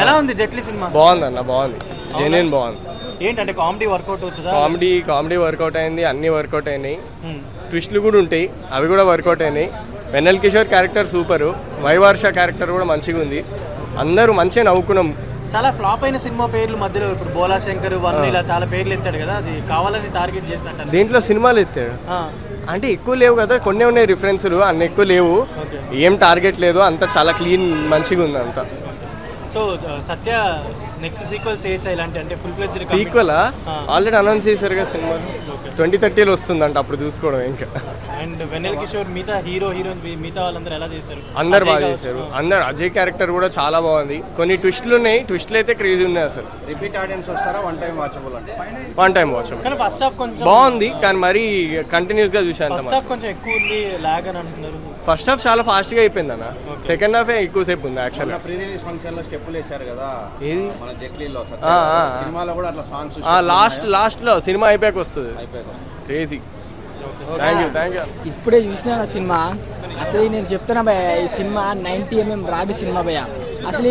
ఎలా ఉంది జెట్లీ సినిమా? బాగుంది అన్న, బాగుంది, జెన్యున్ బాగుంది. ఏంటంటే కామెడీ వర్కౌట్ అవుతుందా? కామెడీ వర్కౌట్ అయింది, అన్ని వర్కౌట్ అయినాయి. ట్విస్ట్లు కూడా ఉంటాయి, అవి కూడా వర్కౌట్ అయినాయి. వెన్నెల కిషోర్ క్యారెక్టర్ సూపరు, వైవర్ష క్యారెక్టర్ కూడా మంచిగా ఉంది. అందరూ మంచిగా నవ్వుకున్నాం. చాలా ఫ్లాప్ అయిన సినిమా పేర్లు మధ్యలో ఇప్పుడు బోలా శంకర్ వన్ ఇలా చాలా పేర్లు ఎత్తాడు కదా, అది కావాలని టార్గెట్ చేసినట్టు. దీంట్లో సినిమాలు ఎత్తాడు అంటే ఎక్కువ లేవు కదా, కొన్ని ఉన్నాయి రిఫరెన్స్లు, అన్ని ఎక్కువ లేవు. ఏం టార్గెట్ లేదు, అంతా చాలా క్లీన్ మంచిగా ఉంది అంతా. సో సత్య నెక్స్ట్ సీక్వెల్ చేయొచ్చా ఇలాంటి, అంటే full fledged sequel already announce చేశారు కదా సినిమా, 2030లో వస్తుందంట, అప్పుడు చూసుకోవడం ఇంకా. అండ్ వెన్నెల కిషోర్ మిగతా హీరోయిన్ మిగతా వాళ్ళందరూ ఎలా చేశారు? అందరు బాగా చేశారు, అందరు. అజయ్ క్యారెక్టర్ కూడా చాలా బాగుంది. కొన్ని ట్విస్టులు ఉన్నాయి, ట్విస్టులు అయితే క్రేజీ ఉన్నాయి అసలు. రిపీట్ ఆడియన్స్ వస్తారా, వన్ టైం వాచబుల్ అంటే? One time watchable. కానీ ఫస్ట్ హాఫ్ కొంచెం బాగుంది, కానీ మరీ కంటిన్యూస్ గా చూసాను. ఫస్ట్ హాఫ్ కొంచెం ఎక్కువ ఉంది, లాగ్ అని అంటున్నారు. ఫస్ట్ హాఫ్ చాలా ఫాస్ట్ గా అయిపోయింది అన్న, సెకండ్ హాఫ్ ఎక్కువ సేపు ఉంది యాక్చువల్. ప్రీ రిలీజ్ ఫంక్షన్ లో స్టెప్పులు వేశారు కదా, ఏది మన జెట్లీలో సినిమాలో కూడా అట్లా సాంగ్స్ లాస్ట్ లో సినిమా అయిపోయాక వస్తుంది. క్రేజీ. Thank you. ఇప్పుడే చూసిన సినిమా, అసలు నేను చెప్తున్నా భయ, ఈ సినిమా 90mm రాడు సినిమా భయ. అసలు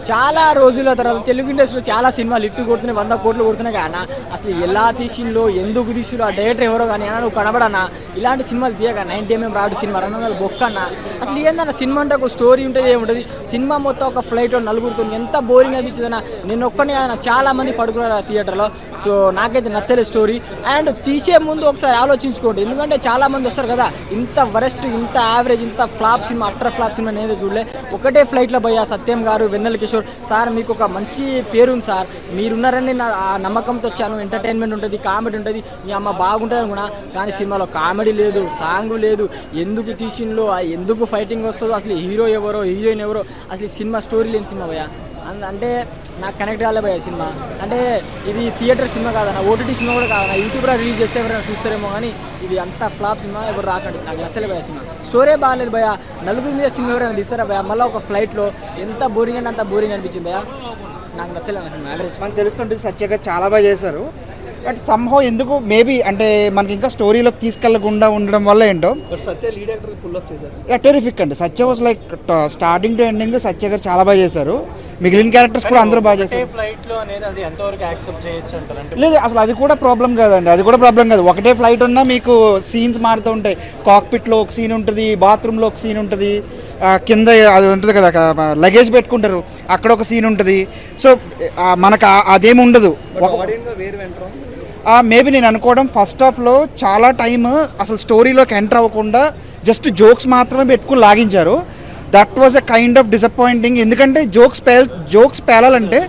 చాలా రోజుల తర్వాత తెలుగు ఇండస్ట్రీలో చాలా సినిమాలు ఇట్టు కొడుతున్నాయి, 100 కోట్లు కొడుతున్నాయి కానీ అసలు ఎలా తీసిందో, ఎందుకు తీసిలో, ఆ డైరెక్టర్ ఎవరో కానీ అన్న నువ్వు కనబడన్నా ఇలాంటి సినిమాలు తీయగా 90mm రాడు సినిమా 200 బొక్కన్నా. అసలు ఏందన్న సినిమా అంటే ఒక స్టోరీ ఉంటుంది, ఏముంటుంది. సినిమా మొత్తం ఒక ఫ్లైట్లో నలుగురుతో ఎంత బోరింగ్ అనిపించింది అన్న. నేను ఒక్కనే కాదు, చాలా మంది పడుకున్నారు ఆ థియేటర్లో. సో నాకైతే నచ్చలేదు స్టోరీ. అండ్ తీసే ముందు ఒకసారి ఆలోచించుకోండి, ఎందుకంటే చాలా మంది వస్తారు కదా, ఇంత వరెస్ట్, ఇంత యావరేజ్, ఇంత flop cinema, utter flop cinema నేనే చూడలే. ఒకటే ఫ్లైట్లో పోయా సత్యం గారు, వెన్నెల కిషోర్ సార్, మీకు ఒక మంచి పేరు ఉంది సార్, మీరున్నారని నా ఆ నమ్మకంతో వచ్చాను. ఎంటర్టైన్మెంట్ ఉంటుంది, కామెడీ ఉంటుంది, మీ అమ్మ బాగుంటుంది అనుకున్నా. కానీ సినిమాలో కామెడీ లేదు, సాంగ్ లేదు, ఎందుకు తీసిన్లో, ఎందుకు ఫైటింగ్ వస్తుందో, అసలు హీరో ఎవరో హీరోయిన్ ఎవరో, అసలు సినిమా స్టోరీ లేని సినిమా భయ్యా. అంటే నాకు కనెక్ట్ కాలే భయ్యా సినిమా. అంటే ఇది థియేటర్ సినిమా కాదన్న, ఓటీటీ సినిమా కూడా కాదన్న, యూట్యూబ్లో రిలీజ్ చేస్తే ఎవరైనా చూస్తారేమో. కానీ ఇది అంత ఫ్లాప్ సినిమా, ఎవరు రాకండి, నాకు నచ్చలే భయ్యా సినిమా. స్టోరీ బాగాలేదు భయ్యా. నలుగురి మీద సినిమా ఎవరైనా తీస్తారా భయ్యా? మళ్ళీ ఒక ఫ్లైట్లో ఎంత బోరింగ్ అంటే అంత బోరింగ్ అనిపించింది భయ్యా. నాకు నచ్చలేదు సినిమా, యావరేజ్. మనకు తెలుస్తుంటుంది సత్యగా చాలా బాగా చేశారు. బట్ సంహౌ ఎందుకు మేబీ అంటే మనకి ఇంకా స్టోరీలోకి తీసుకెళ్లకుండా ఉండడం వల్ల ఏంటో Satya lead actor pull off చేశారు. టెరిఫిక్ అండి. Satya was like starting to ending Satya garu చాలా బాగా చేశారు. మిగిలిన క్యారెక్టర్స్ కూడా అందరూ బాగా చేశారు. లేదు అసలు అది కూడా ప్రాబ్లం కాదండి, అది కూడా ప్రాబ్లం కాదు. ఒకటే ఫ్లైట్ ఉన్నా మీకు సీన్స్ మారుతూ ఉంటాయి. కాక్పిట్లో ఒక సీన్ ఉంటుంది, బాత్రూంలో ఒక సీన్ ఉంటుంది, కింద అది ఉంటుంది కదా లగేజ్ పెట్టుకుంటారు, అక్కడ ఒక సీన్ ఉంటుంది. సో మనకు అదేమి ఉండదు. మేబీ నేను అనుకోవడం ఫస్ట్ హాఫ్లో చాలా టైమ్ అసలు స్టోరీలోకి ఎంటర్ అవ్వకుండా జస్ట్ జోక్స్ మాత్రమే పెట్టుకుని లాగించారు. That was a kind of disappointing. ఎందుకంటే జోక్స్ పేలాలంటే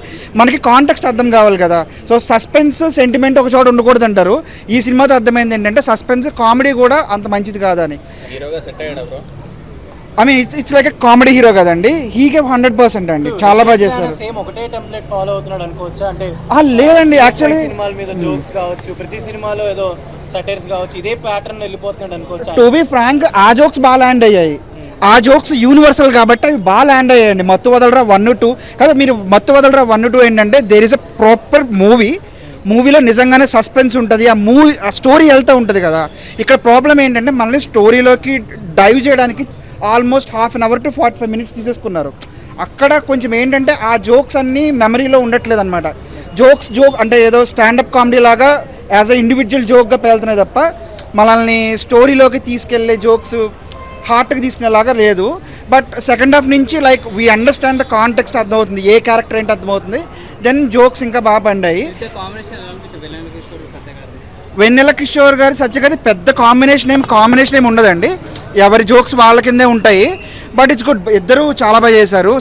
మనకి కాంటెక్స్ట్ అర్థం కావాలి కదా. సో సస్పెన్స్ సెంటిమెంట్ ఒక చోట ఉండకూడదు అంటారు. ఈ సినిమాతో అర్థమైంది ఏంటంటే సస్పెన్స్ కామెడీ కూడా అంత మంచిది కాదని. I mean it's like a comedy hero కదండి. హీ గేవ్ 100% అండి, చాలా బాగా చేశారు. ఒకటే టెంప్లెట్ ఫాలో అవుతున్నాడు అనుకోవచ్చా? అంటే లేదండి, యాక్చువల్లీ సినిమాల మీద జోక్స్ కావచ్చు, ప్రతి సినిమాలో ఏదో సటైర్స్ కావచ్చు, ఇదే ప్యాటర్న్ వెళ్ళిపోతున్నాడు అనుకోవచ్చా? టు బి ఫ్రాంక్ ఆ జోక్స్ బాగా ల్యాండ్ అయ్యాయి. ఆ జోక్స్ యూనివర్సల్ కాబట్టి అవి బాగా ల్యాండ్ అయ్యాయండి. మత్తు వదలరా 1, 2 కదా, మీరు మత్తు వదలరా 1, 2 ఏంటంటే దేర్ ఇస్ అ ప్రాపర్ మూవీలో నిజంగానే సస్పెన్స్ ఉంటుంది, ఆ స్టోరీ వెళ్తూ ఉంటుంది కదా. ఇక్కడ ప్రాబ్లం ఏంటంటే మళ్ళీ స్టోరీలోకి డైవ్ చేయడానికి ఆల్మోస్ట్ 1/2 hour to 45 minutes తీసేసుకున్నారు. అక్కడ కొంచెం ఏంటంటే ఆ జోక్స్ అన్నీ మెమరీలో ఉండట్లేదు అనమాట. జోక్ అంటే ఏదో స్టాండప్ కామెడీ లాగా యాజ్ అ ఇండివిజువల్ జోక్గా పేలుతున్నాయి తప్ప మనల్ని స్టోరీలోకి తీసుకెళ్లే జోక్స్ హార్ట్కి తీసుకునేలాగా లేదు. బట్ సెకండ్ హాఫ్ నుంచి like we understand the context అర్థమవుతుంది, ఏ క్యారెక్టర్ ఏంటి అర్థమవుతుంది. దెన్ జోక్స్ ఇంకా బాగా పండాయి. వెన్నెల కిషోర్ గారి సత్య గారి పెద్ద కాంబినేషన్ ఏమి ఉండదండి, ఎవరి జోక్స్ వాళ్ళ కిందే ఉంటాయి. బట్ ఇట్స్ గుడ్, ఇద్దరు చాలా బాగా చేశారు.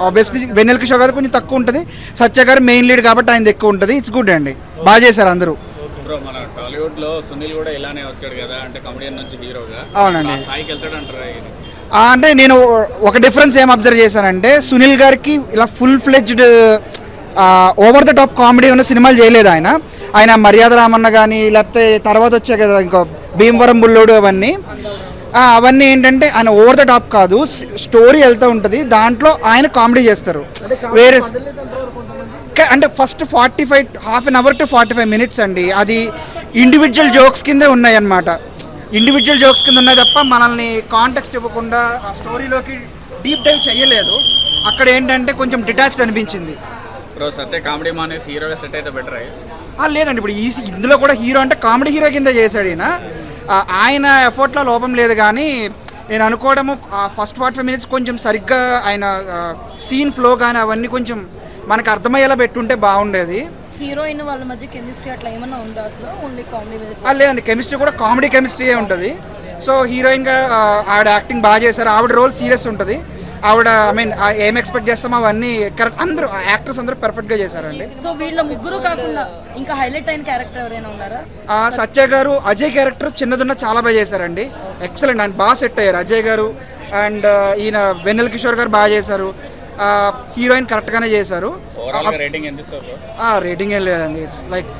ఆబ్వియస్లీ వెన్నెల కిషోర్ గారు కొంచెం తక్కువ ఉంటుంది, సత్య గారు మెయిన్ లీడ్ కాబట్టి ఆయన ఎక్కువ ఉంటుంది. ఇట్స్ గుడ్ అండి, బాగా చేశారు అందరూ. మన టాలీవుడ్ లో సునీల్ కూడా ఇలానే వచ్చాడు కదా, అంటే కమెడియన్ నుంచి హీరోగా. అవునండి, స్థాయికి వెళ్తాడు అంటారా? అంటే నేను ఒక డిఫరెన్స్ ఏం అబ్జర్వ్ చేశానంటే సునీల్ గారికి ఇలా full fledged over the top comedy ఉన్న సినిమాలు చేయలేదు ఆయన మర్యాద రామన్న కానీ లేకపోతే తర్వాత వచ్చే కదా ఇంకో భీమవరం బుల్లోడు అవన్నీ ఏంటంటే ఆయన ఓవర్ ద టాప్ కాదు, స్టోరీ వెళ్తూ ఉంటుంది, దాంట్లో ఆయన కామెడీ చేస్తారు. వేరే అంటే ఫస్ట్ 1/2 hour to 45 minutes అండి, అది ఇండివిజువల్ జోక్స్ కిందే ఉన్నాయి అన్నమాట. ఇండివిజువల్ జోక్స్ కింద ఉన్నాయి తప్ప మనల్ని కాంటెక్స్ట్ ఇవ్వకుండా ఆ స్టోరీలోకి డీప్ డైవ్ చేయలేదు. అక్కడ ఏంటంటే కొంచెం డిటాచ్డ్ అనిపించింది. బ్రో సత్య కామెడీ మానేసి హీరోగా సెట్ అయితే బెటర్ అయ్యి. లేదండి, ఇప్పుడు ఇందులో కూడా హీరో అంటే కామెడీ హీరో కింద చేశాడు ఈయన. ఆయన ఎఫర్ట్లో లోపం లేదు, కానీ నేను అనుకోవడము ఫస్ట్ 45 minutes కొంచెం సరిగ్గా ఆయన సీన్ ఫ్లో కానీ అవన్నీ కొంచెం మనకు అర్థమయ్యేలా పెట్టుంటే బాగుండేది. హీరోయిన్ వాళ్ళ మధ్య కెమిస్ట్రీ అట్లా ఏమన్నా ఉందా అసలు? ఓన్లీ కామెడీ మీద? లేదండి, కెమిస్ట్రీ కూడా కామెడీ కెమిస్ట్రీయే ఉంటుంది. సో హీరోయిన్గా ఆవిడ యాక్టింగ్ బాగా చేశారు. ఆవిడ రోల్ సీరియస్ ఉంటుంది. ఆవిడ ఏం ఎక్స్పెక్ట్ చేస్తామో అవన్నీ కరెక్ట్, అందరూ యాక్టర్స్ అందరూ పర్ఫెక్ట్గా చేశారండి. సో వీళ్ళ ముగ్గురు కాకుండా ఇంకా హైలైట్ అయిన క్యారెక్టర్ ఎవరైనా ఉన్నారా? సత్య గారు, అజయ్ క్యారెక్టర్ చిన్నదున్న చాలా బాగా చేశారండి. ఎక్సలెంట్ అండ్ బాగా సెట్ అయ్యారు అజయ్ గారు. అండ్ ఈయన వెన్నెల కిషోర్ గారు బాగా చేశారు. హీరోయిన్ కరెక్ట్గానే చేశారు. రేటింగ్ ఎంత ఇస్తారు? రేటింగ్ ఏం లేదండి. ఇట్స్ లైక్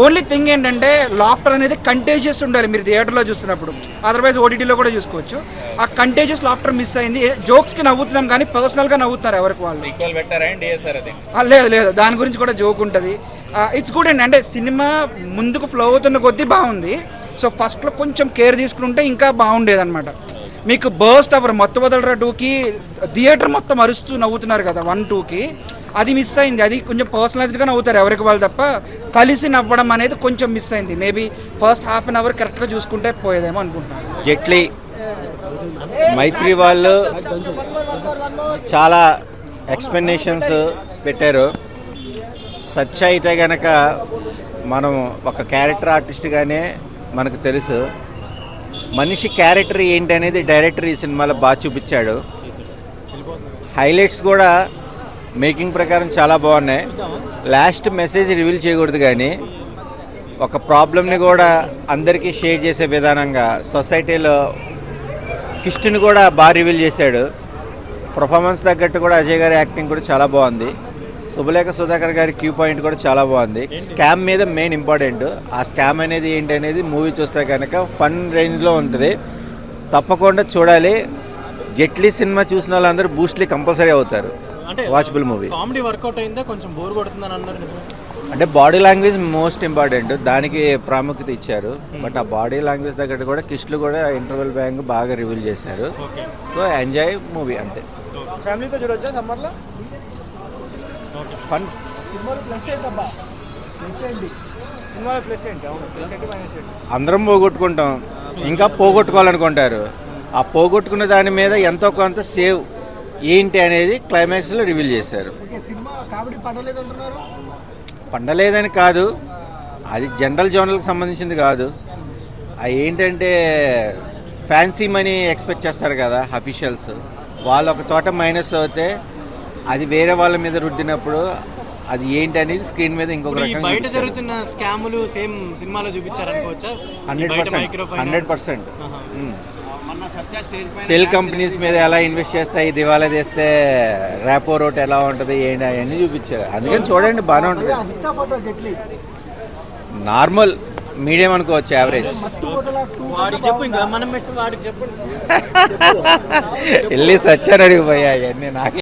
ఓన్లీ థింగ్ ఏంటంటే లాఫ్టర్ అనేది కంటేజియస్ ఉండాలి మీరు థియేటర్లో చూస్తున్నప్పుడు. అదర్వైజ్ ఓటీటీలో కూడా చూసుకోవచ్చు. ఆ కంటేజియస్ లాఫ్టర్ మిస్ అయింది. జోక్స్కి నవ్వుతున్నాం కానీ పర్సనల్గా నవ్వుతున్నారు ఎవరికి వాళ్ళు. ఈక్వల్ బెటర్ అండ్ డిఎస్ఆర్ అది. లేదు, దాని గురించి కూడా జోక్ ఉంటుంది. ఇట్స్ గుడ్ అండి. అంటే సినిమా ముందుకు ఫ్లో అవుతున్న కొద్దీ బాగుంది. సో ఫస్ట్లో కొంచెం కేర్ తీసుకుంటే ఇంకా బాగుండేది అనమాట. మీకు బర్స్ట్ అవర్ మత్తు వదలరా 2కి థియేటర్ మొత్తం అరుస్తూ నవ్వుతున్నారు కదా 1, 2కి, అది మిస్ అయింది. అది కొంచెం పర్సనలైజ్డ్గా నవ్వుతారు ఎవరికి వాళ్ళు తప్ప కలిసి నవ్వడం అనేది కొంచెం మిస్ అయింది. మేబీ ఫస్ట్ ½ an hour కరెక్ట్గా చూసుకుంటే పోయేదేమో అనుకుంటున్నాను. జెట్లీ మైత్రి వాళ్ళు చాలా ఎక్స్ప్లెనేషన్స్ పెట్టారు. సత్య అయితే కనుక మనం ఒక క్యారెక్టర్ ఆర్టిస్ట్గానే మనకు తెలుసు. మనిషి క్యారెక్టర్ ఏంటి అనేది డైరెక్టర్ ఈ సినిమాలో బాగా చూపించాడు. హైలైట్స్ కూడా మేకింగ్ ప్రకారం చాలా బాగున్నాయి. లాస్ట్ మెసేజ్ రివీల్ చేయకూడదు కానీ ఒక ప్రాబ్లమ్ని కూడా అందరికీ షేర్ చేసే విధానంగా సొసైటీలో కిస్ట్ని కూడా బాగా రివీల్ చేశాడు. పర్ఫార్మెన్స్ తగ్గట్టు కూడా అజయ్ గారి యాక్టింగ్ కూడా చాలా బాగుంది. శుభలేఖ సుధాకర్ గారి క్యూ పాయింట్ కూడా చాలా బాగుంది. స్కామ్ మీద మెయిన్ ఇంపార్టెంట్. ఆ స్కామ్ అనేది ఏంటి అనేది మూవీ చూస్తే కనుక ఫన్ రేంజ్లో ఉంటుంది. తప్పకుండా చూడాలి. జెట్లీ సినిమా చూసిన వాళ్ళందరూ బూస్ట్లీ కంపల్సరీ అవుతారు. Watchable movie. కామెడీ వర్కౌట్ అయిందా? కొంచెం బోర్ కొడుతుందని అన్నారు. అంటే బాడీ లాంగ్వేజ్ మోస్ట్ ఇంపార్టెంట్, దానికి ప్రాముఖ్యత ఇచ్చారు. బట్ ఆ బాడీ లాంగ్వేజ్ దగ్గర కూడా కిస్ట్లు కూడా ఇంటర్వెల్ బ్యాంక్ బాగా రివీల్ చేశారు. సో ఎంజాయ్ మూవీ అంతే. ఫ్యామిలీతో చూడొచ్చా సమ్మర్లో? ఫన్. అందరం పోగొట్టుకుంటాం, ఇంకా పోగొట్టుకోవాలనుకుంటారు. ఆ పోగొట్టుకున్న దాని మీద ఎంతో కొంత సేవ్ ఏంటి అనేది క్లైమాక్స్లో రివీల్ చేశారు. పండలేదని కాదు, అది జనరల్ జోనల్కి సంబంధించింది కాదు. అది ఏంటంటే ఫ్యాన్సీ మనీ ఎక్స్పెక్ట్ చేస్తారు కదా అఫీషియల్స్, వాళ్ళు ఒక చోట మైనస్ అవుతే అది వేరే వాళ్ళ మీద రుద్దినప్పుడు అది ఏంటి అనేది స్క్రీన్ మీద ఇంకొక రకంగా బయట జరుగుతున్న స్కాములు సేమ్ సినిమాలో చూపించారనుకోవచ్చా? 100%. సెల్ కంపెనీస్ మీద ఎలా ఇన్వెస్ట్ చేస్తాయి, దివాలా చేస్తే ర్యాపో రోట్ ఎలా ఉంటుంది ఏంటి అవన్నీ చూపించారు. అందుకని చూడండి, బాగానే ఉంటుంది. నార్మల్ మీడియం అనుకోవచ్చు, యావరేజ్. వెళ్ళి సచ్చారు అడిగిపోయా అవన్నీ నాకు.